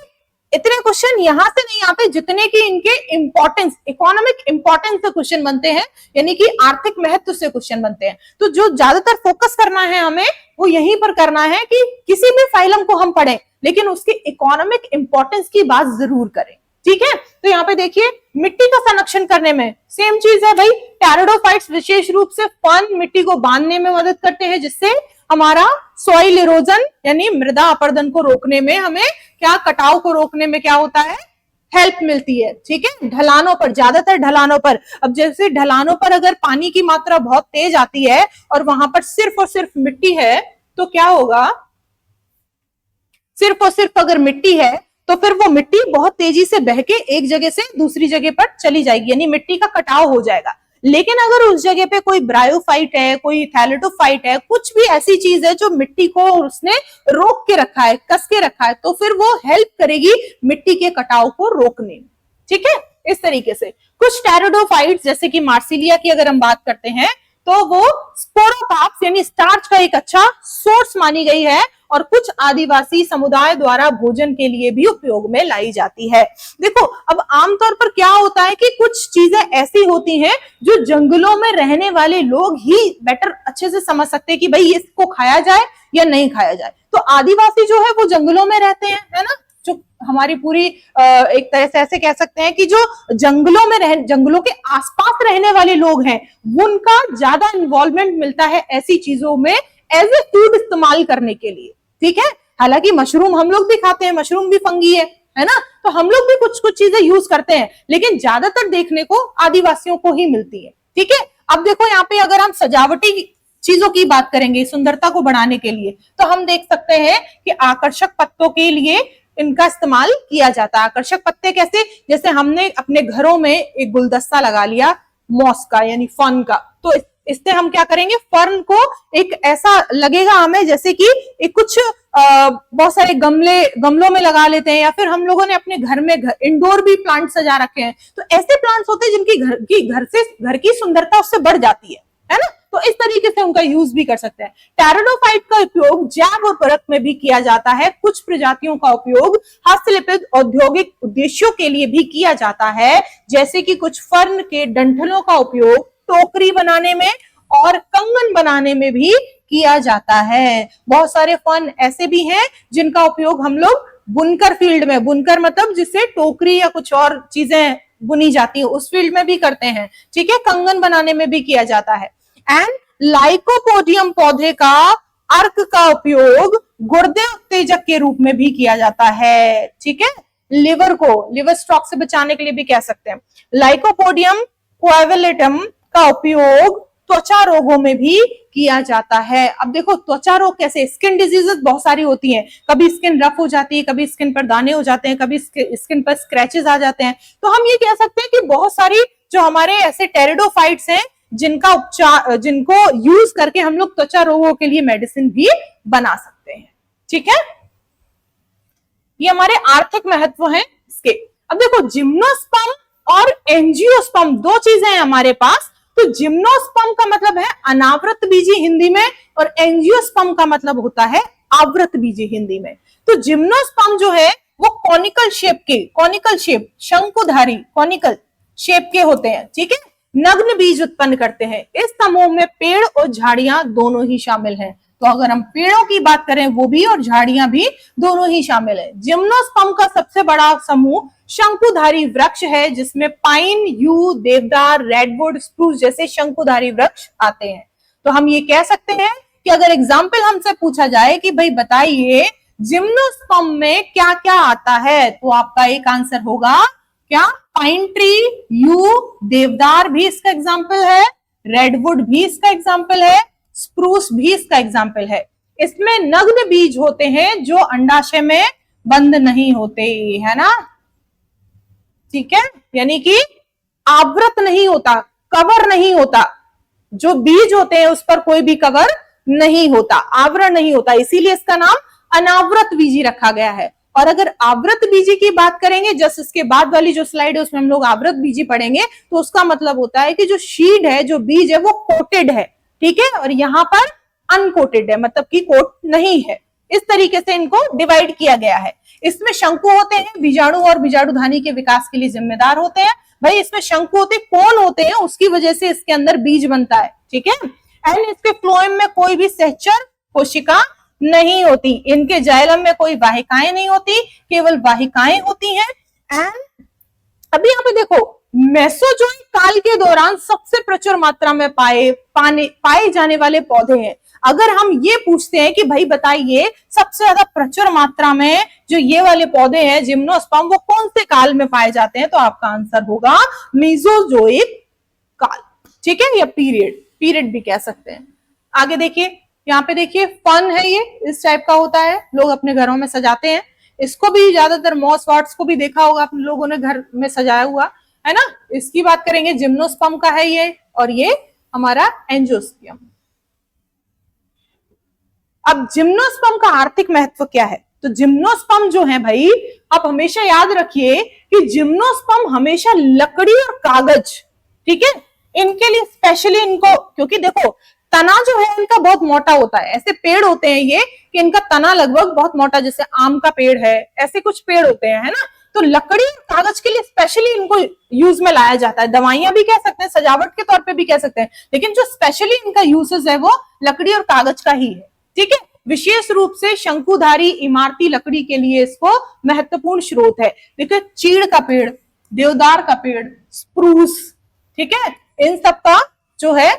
इतने क्वेश्चन यहां से नहीं आते जितने कि इनके इंपॉर्टेंस, इकोनॉमिक इंपॉर्टेंस से क्वेश्चन बनते हैं, यानी कि आर्थिक महत्व से क्वेश्चन बनते हैं। तो जो ज्यादातर फोकस करना है हमें वो यहीं पर करना है कि किसी भी फाइलम को हम पढ़ें लेकिन उसके इकोनॉमिक इंपॉर्टेंस की बात जरूर करें। ठीक है, तो यहाँ पे देखिए, मिट्टी का संरक्षण करने में सेम चीज है भाई। टेरिडोफाइट्स विशेष रूप से फर्न मिट्टी को बांधने में मदद करते हैं, जिससे हमारा सॉइल इरोजन यानी मृदा अपरदन को रोकने में, हमें क्या, कटाव को रोकने में क्या होता है, हेल्प मिलती है। ठीक है, ढलानों पर, ज्यादातर ढलानों पर, अब जैसे ढलानों पर अगर पानी की मात्रा बहुत तेज आती है और वहां पर सिर्फ और सिर्फ मिट्टी है तो क्या होगा, सिर्फ और सिर्फ अगर मिट्टी है तो फिर वो मिट्टी बहुत तेजी से बह के एक जगह से दूसरी जगह पर चली जाएगी, यानी मिट्टी का कटाव हो जाएगा। लेकिन अगर उस जगह पे कोई ब्रायोफाइट है, कोई थैलेडोफाइट है, कुछ भी ऐसी चीज है जो मिट्टी को उसने रोक के रखा है, कस के रखा है, तो फिर वो हेल्प करेगी मिट्टी के कटाव को रोकने में। ठीक है, इस तरीके से कुछ टेरिडोफाइट्स जैसे कि मार्सिलिया की अगर हम बात करते हैं तो वो स्पोरोकार्प्स यानी स्टार्च का एक अच्छा सोर्स मानी गई है, और कुछ आदिवासी समुदाय द्वारा भोजन के लिए भी उपयोग में लाई जाती है। देखो, अब आमतौर पर क्या होता है कि कुछ चीजें ऐसी होती हैं जो जंगलों में रहने वाले लोग ही बेटर अच्छे से समझ सकते हैं कि भाई इसको खाया जाए या नहीं खाया जाए। तो आदिवासी जो है वो जंगलों में रहते हैं, है ना, जो हमारी पूरी एक तरह से ऐसे कह सकते हैं कि जो जंगलों में जंगलों के आसपास रहने वाले लोग हैं, उनका ज्यादा इन्वॉल्वमेंट मिलता है ऐसी चीजों में एज ए फूड इस्तेमाल करने के लिए। ठीक है, हालांकि मशरूम हम लोग भी खाते हैं, मशरूम भी फंगी है ना, तो हम लोग भी कुछ कुछ चीजें यूज करते हैं, लेकिन ज्यादातर देखने को आदिवासियों को ही मिलती है। ठीक है, अब देखो यहाँ पे अगर हम सजावटी चीजों की बात करेंगे सुंदरता को बढ़ाने के लिए, तो हम देख सकते हैं कि आकर्षक पत्तों के लिए इनका इस्तेमाल किया जाता है। आकर्षक पत्ते कैसे, जैसे हमने अपने घरों में एक गुलदस्ता लगा लिया मॉस का यानी फन का, तो इससे हम क्या करेंगे, फर्न को एक ऐसा लगेगा हमें जैसे कि एक कुछ बहुत सारे गमलों में लगा लेते हैं, या फिर हम लोगों ने अपने घर में इंडोर भी प्लांट सजा रखे हैं, तो ऐसे प्लांट्स होते हैं जिनकी घर की सुंदरता उससे बढ़ जाती है ना। तो इस तरीके से उनका यूज भी कर सकते हैं। टेरिडोफाइट का उपयोग जैव और परख में भी किया जाता है। कुछ प्रजातियों का उपयोग हस्तलिपित औद्योगिक उद्देश्यों के लिए भी किया जाता है, जैसे कि कुछ फर्न के डंठलों का उपयोग टोकरी बनाने में और कंगन बनाने में भी किया जाता है। बहुत सारे फर्न ऐसे भी हैं जिनका उपयोग हम लोग बुनकर फील्ड में, बुनकर मतलब जिससे टोकरी या कुछ और चीजें बुनी जाती है, उस फील्ड में भी करते हैं, ठीक है। कंगन बनाने में भी किया जाता है। एंड लाइकोपोडियम पौधे का अर्क का उपयोग गुर्दे उत्तेजक के रूप में भी किया जाता है, ठीक है। लिवर को लिवर स्ट्रोक से बचाने के लिए भी कह सकते हैं। लाइकोपोडियम कोएवलेटम का उपयोग त्वचा रोगों में भी किया जाता है। अब देखो त्वचा रोग कैसे, स्किन डिजीजेस बहुत सारी होती हैं, कभी स्किन रफ हो जाती है, कभी स्किन पर दाने हो जाते हैं, कभी स्किन पर स्क्रैचेस आ जाते हैं। तो हम ये कह सकते हैं कि बहुत सारी जो हमारे ऐसे टेरिडोफाइट्स हैं जिनका उपचार, जिनको यूज करके हम लोग त्वचा रोगों के लिए मेडिसिन भी बना सकते हैं, ठीक है। ये हमारे आर्थिक महत्व हैं इसके। अब देखो जिम्नोस्पर्म और एंजियोस्पर्म दो चीजें हैं हमारे पास। तो जिम्नोस्पर्म का मतलब है अनावृत बीजी हिंदी में, और एंजियोस्पर्म का मतलब होता है आवृत बीजी हिंदी में। तो जिम्नोस्पर्म जो है वो कॉनिकल शेप शंकुधारी कॉनिकल शेप के होते हैं, ठीक है। नग्न बीज उत्पन्न करते हैं। इस समूह में पेड़ और झाड़ियां दोनों ही शामिल हैं। तो अगर हम पेड़ों की बात करें वो भी, और झाड़ियां भी दोनों ही शामिल है। जिम्नोस्पर्म का सबसे बड़ा समूह शंकुधारी वृक्ष है, जिसमें पाइन, यू, देवदार, रेडवुड, स्प्रूस जैसे शंकुधारी वृक्ष आते हैं। तो हम ये कह सकते हैं कि अगर एग्जाम्पल हमसे पूछा जाए कि भाई बताइए जिम्नोस्पर्म में क्या क्या आता है, तो आपका एक आंसर होगा क्या, पाइन ट्री, यू, देवदार भी इसका एग्जाम्पल है, रेडवुड भी इसका एग्जाम्पल है, स्प्रूस भी इसका एग्जाम्पल है। इसमें नग्न बीज होते हैं जो अंडाशय में बंद नहीं होते, है ना, ठीक है, यानी कि आवृत नहीं होता, कवर नहीं होता। जो बीज होते हैं उस पर कोई भी कवर नहीं होता, आवरण नहीं होता, इसीलिए इसका नाम अनावृत बीजी रखा गया है। और अगर आवृत बीजी की बात करेंगे, जस्ट इसके बाद वाली जो स्लाइड है उसमें हम लोग आवृत बीजी पढ़ेंगे, तो उसका मतलब होता है कि जो शीड है, जो बीज है वो कोटेड है, ठीक है, और यहाँ पर अनकोटेड है, मतलब कि कोट नहीं है। इस तरीके से इनको डिवाइड किया गया है। इसमें शंकु होते हैं, बीजाणु और बीजाणुधानी के विकास के लिए जिम्मेदार होते हैं। भाई इसमें शंकु होते कौन होते हैं, उसकी वजह से इसके अंदर बीज बनता है, ठीक है। एंड इसके फ्लोएम में कोई भी सहचर कोशिका नहीं होती, इनके जाइलम में कोई वाहिकाएं नहीं होती, केवल वाहिकाएं होती हैं। एंड अभी यहाँ पे देखो मेसोजोइक काल के दौरान सबसे प्रचुर मात्रा में पाए जाने वाले पौधे हैं। अगर हम ये पूछते हैं कि भाई बताइए सबसे ज्यादा प्रचुर मात्रा में जो ये वाले पौधे हैं जिम्नोस्पर्म, वो कौन से काल में पाए जाते हैं, तो आपका आंसर होगा मेसोजोइक काल, ठीक है, या पीरियड भी कह सकते हैं। आगे देखिए, यहाँ पे देखिए फन है, ये इस टाइप का होता है, लोग अपने घरों में सजाते हैं। इसको भी ज्यादातर मॉस वार्ट्स को भी देखा होगा आप लोगों ने घर में सजाया हुआ, है ना। इसकी बात करेंगे, जिम्नोस्पर्म का है ये, और ये हमारा एंजियोस्पर्म। अब जिम्नोस्पर्म का आर्थिक महत्व क्या है, तो जिम्नोस्पर्म जो है भाई, आप हमेशा याद रखिए कि जिम्नोस्पर्म हमेशा लकड़ी और कागज, ठीक है, इनके लिए स्पेशली इनको, क्योंकि देखो तना जो है इनका बहुत मोटा होता है। ऐसे पेड़ होते हैं ये कि इनका तना लगभग बहुत मोटा, जैसे आम का पेड़ है, ऐसे कुछ पेड़ होते हैं, है ना। तो लकड़ी और कागज के लिए स्पेशली इनको यूज में लाया जाता है। दवाइयां भी कह सकते हैं, सजावट के तौर पे भी कह सकते हैं, लेकिन जो स्पेशली इनका यूसेज है वो लकड़ी और कागज का ही है, ठीक है। विशेष रूप से शंकुधारी इमारती लकड़ी के लिए इसको महत्वपूर्ण स्रोत है। देखिए चीड़ का पेड़, देवदार का पेड़, स्प्रूस, ठीक है, इन सब का जो है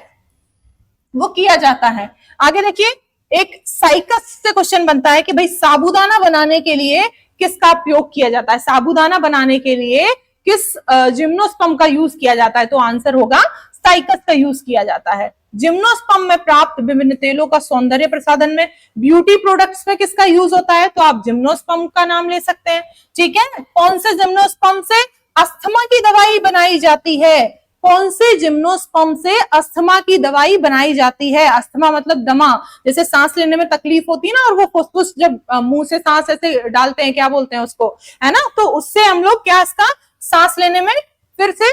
वो किया जाता है। आगे देखिए, एक साइकस से क्वेश्चन बनता है कि भाई साबूदाना बनाने के लिए किसका उपयोग किया जाता है, साबूदाना बनाने के लिए किस जिम्नोस्पर्म का यूज किया जाता है, तो आंसर होगा साइकस का यूज किया जाता है। जिम्नोस्पर्म में प्राप्त विभिन्न तेलों का सौंदर्य प्रसाधन में, ब्यूटी प्रोडक्ट्स में किसका यूज होता है, तो आप जिम्नोस्पर्म का नाम ले सकते हैं, ठीक है। कौन से जिम्नोस्पर्म से अस्थमा की दवाई बनाई जाती है, कौन से जिम्नोस्पर्म से अस्थमा की दवाई बनाई जाती है? अस्थमा मतलब दमा, जैसे सांस लेने में तकलीफ होती है ना, और वो फुसफुस जब मुंह से सांस ऐसे डालते हैं, क्या बोलते हैं उसको, है ना, तो उससे हम लोग क्या, इसका सांस लेने में फिर से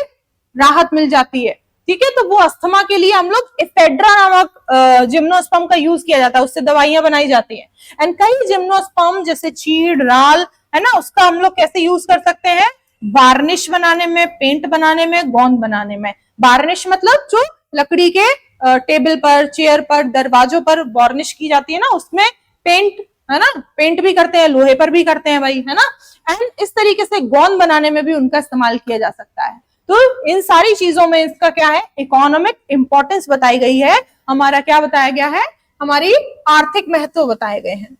राहत मिल जाती है। ठीक है, तो वो अस्थमा के लिए हम लोग इफेड्रा नामक जिम्नोस्पर्म का यूज किया जाता है, उससे दवाइयां बनाई जाती हैं। एंड कई जिम्नोस्पर्म जैसे चीड़, राल, है ना, उसका हम लोग कैसे यूज कर सकते हैं? वार्निश बनाने में, पेंट बनाने में, गोंद बनाने में। वार्निश मतलब जो लकड़ी के टेबल पर, चेयर पर, दरवाजों पर वार्निश की जाती है ना, उसमें पेंट, है ना, पेंट भी करते हैं, लोहे पर भी करते हैं भाई, है ना। एंड इस तरीके से गोंद बनाने में भी उनका इस्तेमाल किया जा सकता है। तो इन सारी चीजों में इसका क्या है? इकोनॉमिक इंपॉर्टेंस बताई गई है, हमारा क्या बताया गया है? हमारी आर्थिक महत्व बताए गए हैं।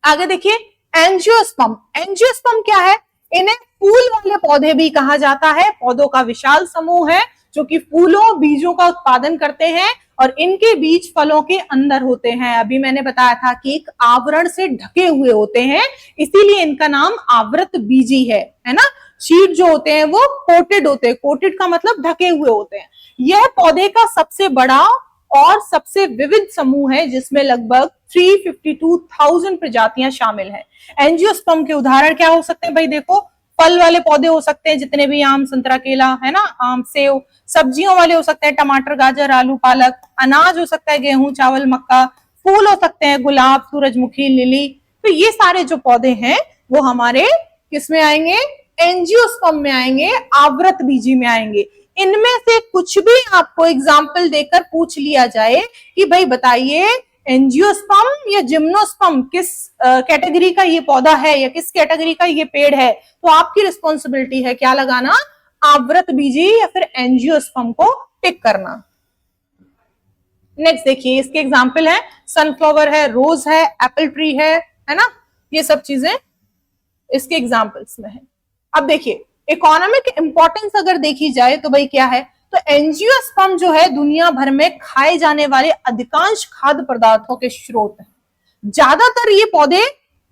आगे देखिए, एंजियोस्पर्म। एंजियोस्पर्म क्या है? इन्हें फूल वाले पौधे भी कहा जाता है। पौधों का विशाल समूह है जो कि फूलों, बीजों का उत्पादन करते हैं, और इनके बीज फलों के अंदर होते हैं। अभी मैंने बताया था कि एक आवरण से ढके हुए होते हैं, इसीलिए इनका नाम आवृत बीजी है ना। शीट जो होते हैं वो कोटेड होते हैं, कोटेड का मतलब ढके हुए होते हैं। यह पौधे का सबसे बड़ा और सबसे विविध समूह है, जिसमें लगभग 352,000 प्रजातियां शामिल हैं। एंजियोस्पर्म के उदाहरण क्या हो सकते हैं भाई? देखो, फल वाले पौधे हो सकते हैं, जितने भी आम, संतरा, केला, है ना, आम, सेव। सब्जियों वाले हो सकते हैं, टमाटर, गाजर, आलू, पालक। अनाज हो सकता है, गेहूं, चावल, मक्का। फूल हो सकते हैं, गुलाब, सूरजमुखी, लिली। तो ये सारे जो पौधे हैं वो हमारे किस में आएंगे? एंजियोस्पर्म में आएंगे, आवृत बीजी में आएंगे। इनमें से कुछ भी आपको एग्जाम्पल देकर पूछ लिया जाए कि भाई बताइए, एंजियोस्पर्म या जिम्नोस्पर्म किस कैटेगरी का ये पौधा है या किस कैटेगरी का ये पेड़ है, तो आपकी रिस्पॉन्सिबिलिटी है क्या लगाना? आवृत बीजी या फिर एंजियोस्पर्म को टिक करना। नेक्स्ट देखिए, इसके एग्जाम्पल है, सनफ्लावर है, रोज है, एप्पल ट्री है ना, ये सब चीजें इसके एग्जाम्पल्स में है। अब देखिए, इकोनॉमिक इंपॉर्टेंस अगर देखी जाए तो भाई क्या है? तो एंजियोस्पर्म जो है दुनिया भर में खाए जाने वाले अधिकांश खाद्य पदार्थों के स्रोत है। ज्यादातर ये पौधे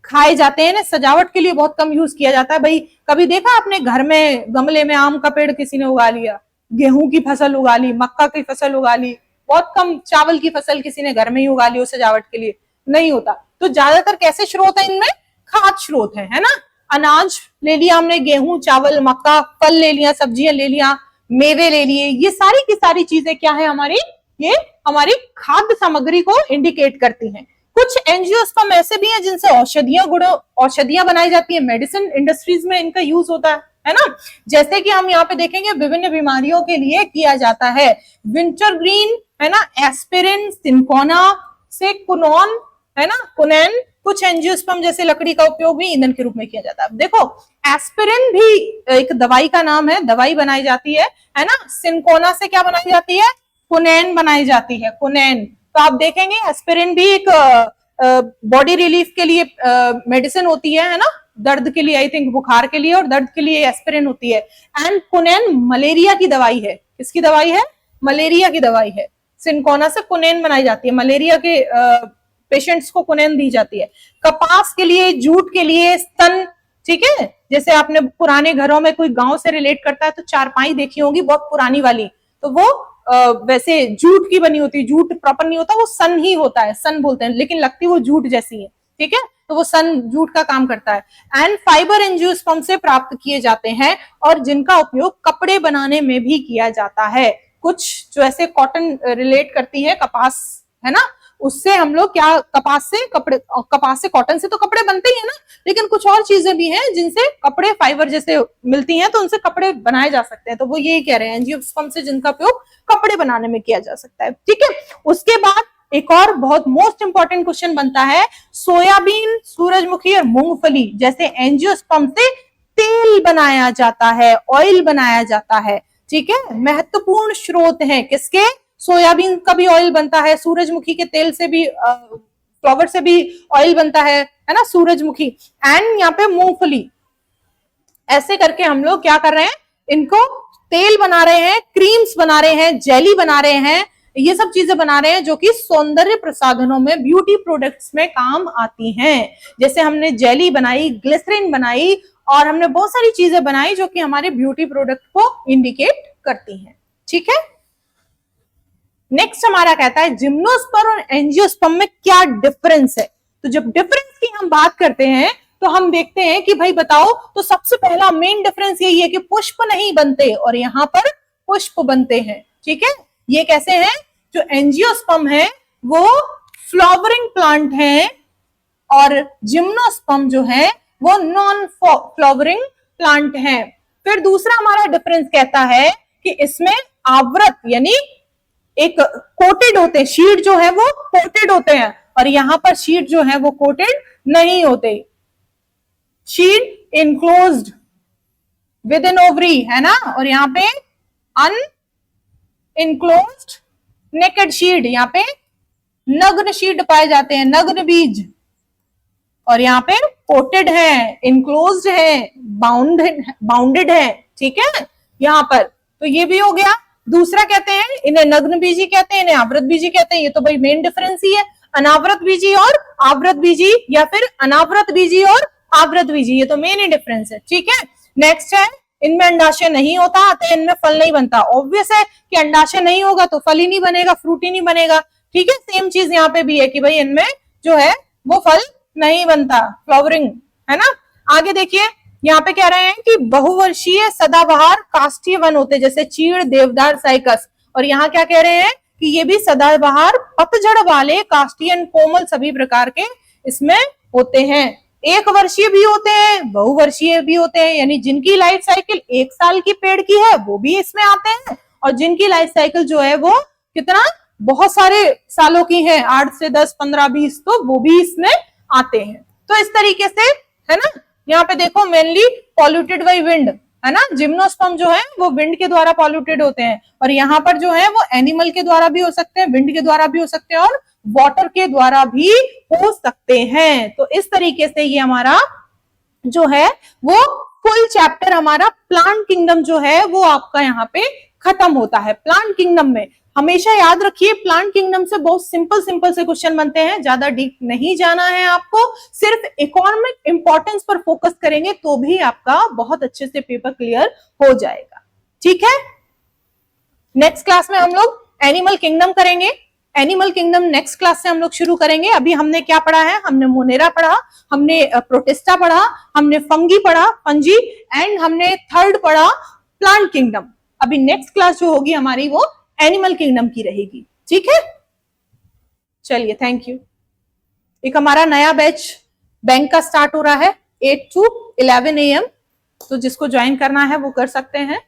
खाए जाते हैं ना, सजावट के लिए बहुत कम यूज किया जाता है। भाई कभी देखा आपने घर में गमले में आम का पेड़ किसी ने उगा लिया, गेहूं की फसल उगा ली, मक्का की फसल उगा ली, बहुत कम चावल की फसल किसी ने घर में ही उगा ली हो सजावट के लिए, नहीं होता। तो ज्यादातर कैसे स्रोत है इनमें? खाद्य स्रोत है ना। अनाज ले लिया हमने, गेहूं, चावल, मक्का, फल ले लिया, सब्जियां ले लिया, मेवे ले लिए, ये सारी की सारी चीजें क्या है हमारी? ये हमारी खाद्य सामग्री को इंडिकेट करती हैं। कुछ एंजियोस्पर्म ऐसे भी हैं जिनसे औषधियां बनाई जाती है, मेडिसिन इंडस्ट्रीज में इनका यूज होता है ना। जैसे कि हम यहाँ पे देखेंगे, विभिन्न बीमारियों के लिए किया जाता है। विंटर ग्रीन है ना, एस्पिरिन, सिंकोना से कुनोन है ना, कुनैन। कुछ एंजियोस्पर्म जैसे लकड़ी का उपयोग भी ईंधन के रूप में किया जाता है। देखो, एस्पिरिन भी एक दवाई का नाम है, दवाई बनाई जाती है ना। सिंकोना से क्या बनाई जाती है? कुनैन बनाई जाती है, कुनैन। तो आप देखेंगे एस्पिरिन भी एक बॉडी रिलीफ के लिए मेडिसिन होती है ना, दर्द के लिए, आई थिंक बुखार के लिए और दर्द के लिए एस्पिरिन होती है। एंड कुनैन मलेरिया की दवाई है। किसकी दवाई है? मलेरिया की दवाई है। सिंकोना से कुनैन बनाई जाती है, मलेरिया के पेशेंट्स को कुनैन दी जाती है। कपास के लिए, जूट के लिए स्तन, ठीक है। जैसे आपने पुराने घरों में कोई गांव से रिलेट करता है तो चारपाई देखी होगी बहुत पुरानी वाली, तो वो वैसे जूट की बनी होती है। जूट प्रॉपर नहीं होता, वो सन ही होता है, सन बोलते हैं, लेकिन लगती वो जूट जैसी है, ठीक है। तो वो सन जूट का काम करता है। एंड फाइबर एंजियोस्पर्म से प्राप्त किए जाते हैं और जिनका उपयोग कपड़े बनाने में भी किया जाता है। कुछ जो ऐसे कॉटन रिलेट करती है, कपास है ना, उससे हम लोग क्या, कपास से कॉटन से तो कपड़े बनते ही है ना, लेकिन कुछ और चीजें भी हैं जिनसे कपड़े फाइबर जैसे मिलती हैं, तो उनसे कपड़े बनाए जा सकते हैं। तो वो यही कह रहे हैं, एंजियोस्पर्म से जिनका उपयोग कपड़े बनाने में किया जा सकता है, ठीक है। उसके बाद एक और बहुत मोस्ट इंपॉर्टेंट क्वेश्चन बनता है, सोयाबीन, सूरजमुखी और मूंगफली जैसे एंजियोस्पर्म से तेल बनाया जाता है, ऑयल बनाया जाता है, ठीक है। महत्वपूर्ण स्रोत है किसके? सोयाबीन का भी ऑयल बनता है, सूरजमुखी के तेल से भी, फ्लावर से भी ऑयल बनता है ना, सूरजमुखी। एंड यहाँ पे मूंगफली। ऐसे करके हम लोग क्या कर रहे हैं? इनको तेल बना रहे हैं, क्रीम्स बना रहे हैं, जेली बना रहे हैं, ये सब चीजें बना रहे हैं जो कि सौंदर्य प्रसाधनों में, ब्यूटी प्रोडक्ट्स में काम आती हैं। जैसे हमने जेली बनाई, ग्लिसरीन बनाई, और हमने बहुत सारी चीजें बनाई जो कि हमारे ब्यूटी प्रोडक्ट को इंडिकेट करती हैं। ठीक है, नेक्स्ट हमारा कहता है जिम्नोस्पर्म और एंजियोस्पर्म में क्या डिफरेंस है। तो जब डिफरेंस की हम बात करते हैं तो हम देखते हैं कि भाई बताओ, तो सबसे पहला मेन डिफरेंस यही है कि पुष्प नहीं बनते और यहाँ पर पुष्प बनते हैं। ठीक है, ये कैसे हैं? जो एंजियोस्पर्म है वो फ्लावरिंग प्लांट है और जिम्नोस्पर्म जो है वो नॉन फ्लावरिंग प्लांट है। फिर दूसरा हमारा डिफरेंस कहता है कि इसमें आवृत यानी एक कोटेड होते हैं, शीट जो है वो कोटेड होते हैं और यहां पर शीट जो है वो कोटेड नहीं होते। Sheet enclosed with in ovary है ना, और यहाँ पे अन इनक्लोज्ड नेकेड शीट, यहाँ पे नग्न शीट पाए जाते हैं, नग्न बीज, और यहाँ पे कोटेड है, इनक्लोज्ड है, बाउंडेड है। ठीक है, यहाँ पर तो ये भी हो गया। दूसरा कहते हैं इन्हें नग्न बीजी कहते हैं, इन्हें आवृत बीजी कहते हैं। ये तो भाई मेन डिफरेंस ही है, अनावृत बीजी और आवृत बीजी, या फिर अनावृत बीजी और आवृत बीजी, ये तो मेन ही डिफरेंस है। ठीक है, नेक्स्ट है इनमें अंडाशय नहीं होता तो इनमें फल नहीं बनता। ऑब्वियस है कि अंडाशय नहीं होगा तो फल ही नहीं बनेगा, फ्रूट ही नहीं बनेगा। ठीक है, सेम चीज यहाँ पे भी है कि भाई इनमें जो है वो फल नहीं बनता, फ्लावरिंग है ना। आगे देखिए, यहाँ पे कह रहे हैं कि बहुवर्षीय सदाबहार काष्ठीय वन होते जैसे चीड़, देवदार, साइकस, और यहाँ क्या कह रहे हैं कि ये भी सदाबहार पतझड़ वाले काष्ठीय कोमल सभी प्रकार के इसमें होते हैं। एक वर्षीय भी होते हैं, बहुवर्षीय भी होते हैं, यानी जिनकी लाइफ साइकिल 1 साल की पेड़ की है वो भी इसमें आते हैं, और जिनकी लाइफ साइकिल जो है वो कितना बहुत सारे सालों की है, 8 से 10, 15, 20, तो वो भी इसमें आते हैं। तो इस तरीके से है ना, यहाँ पे देखो मेनली पॉल्यूटेड बाय विंड है ना, जिम्नोस्पर्म जो है वो विंड के द्वारा पॉल्यूटेड होते हैं, और यहाँ पर जो है वो एनिमल के द्वारा भी हो सकते हैं, विंड के द्वारा भी हो सकते हैं, और वाटर के द्वारा भी हो सकते हैं। तो इस तरीके से ये हमारा जो है वो फुल चैप्टर हमारा प्लांट किंगडम जो है वो आपका यहाँ पे खत्म होता है। प्लांट किंगडम में हमेशा याद रखिए, प्लांट किंगडम से बहुत सिंपल से क्वेश्चन बनते हैं, ज्यादा डीप नहीं जाना है आपको, सिर्फ इकोनॉमिक इंपॉर्टेंस पर फोकस करेंगे तो भी आपका बहुत अच्छे से पेपर क्लियर हो जाएगा। ठीक है, नेक्स्ट क्लास में हम लोग एनिमल किंगडम करेंगे। एनिमल किंगडम नेक्स्ट क्लास से हम लोग शुरू करेंगे। अभी हमने क्या पढ़ा है? हमने मोनेरा पढ़ा, हमने प्रोटिस्टा पढ़ा, हमने फंगी पढ़ा, फंजी, एंड हमने थर्ड पढ़ा प्लांट किंगडम। अभी नेक्स्ट क्लास जो होगी हमारी वो एनिमल किंगडम की रहेगी। ठीक है, चलिए, थैंक यू। एक हमारा नया बैच बैंक का स्टार्ट हो रहा है 8 to 11 AM, तो जिसको ज्वाइन करना है वो कर सकते हैं।